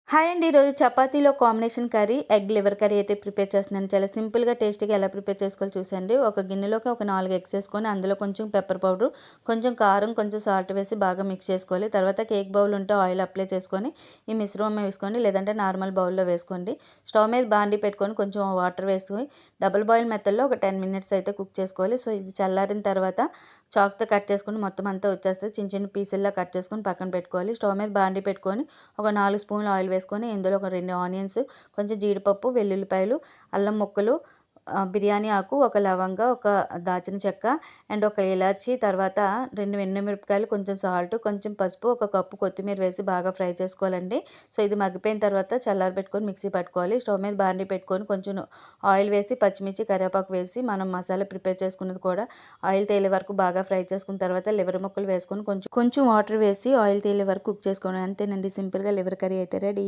Hi అండి. ఈరోజు చపాతీలో combination curry egg liver curry అయితే ప్రిపేర్ చేస్తున్నాను. చాలా సింపుల్‌గా, టేస్టీగా ఎలా ప్రిపేర్ చేసుకోవాలో చూసేయండి. ఒక గిన్నెలోకి ఒక 4 ఎగ్స్ ఏసుకొని అందులో కొంచెం పెప్పర్ పౌడర్, కొంచెం కారం, కొంచెం సాల్ట్ వేసి బాగా మిక్స్ చేసుకోవాలి. తర్వాత కేక్ బౌల్ ఉంటే ఆయిల్ అప్లై చేసుకొని ఈ మిశ్రమం వేసుకోండి. లేదంటే నార్మల్ బౌల్‌లో వేసుకోండి. స్టవ్ మీద బాండీ పెట్టుకొని కొంచెం వాటర్ వేసుకొని డబుల్ బాయిల్ మెథడ్‌లో ఒక 10 మినిట్స్ అయితే కుక్ చేసుకోవాలి. సో, ఇది చల్లారిన తర్వాత చాక్‌తో కట్ చేసుకొని మొత్తం అంతా వచ్చేస్తది. చిన్న చిన్న పీసుల్లా కట్ చేసుకొని పక్కన పెట్టుకోవాలి. స్టవ్ మీద బాండీ పెట్టుకొని ఒక 4 స్పూన్లు ఆయిల్ వేసుకొని ఇందులో ఒక 2 ఆనియన్స్, కొంచెం జీడిపప్పు, వెల్లుల్లిపాయలు, అల్లం ముక్కలు, బిర్యానీ ఆకు, ఒక లవంగ, ఒక దాల్చిన చెక్క అండ్ ఒక ఇలాచి, తర్వాత 2 ఎండుమిరపకాయలు, కొంచెం సాల్ట్, కొంచెం పసుపు, ఒక కప్పు కొత్తిమీర వేసి బాగా ఫ్రై చేసుకోవాలండి. సో, ఇది మగ్గిపోయిన తర్వాత చల్లారబెట్టుకొని మిక్సీ పట్టుకోవాలి. స్టవ్ మీద బాండీ పెట్టుకొని కొంచెం ఆయిల్ వేసి పచ్చిమిర్చి, కరివేపాకు వేసి మనం మసాలా ప్రిపేర్ చేసుకున్నది కూడా ఆయిల్ తేలే వరకు బాగా ఫ్రై చేసుకున్న తర్వాత లివర్ ముక్కలు వేసుకొని కొంచెం కొంచెం వాటర్ వేసి ఆయిల్ తేలే వరకు కుక్ చేసుకోండి. అంతేనండి, సింపుల్‌గా లివర్ కర్రీ అయితే రెడీ.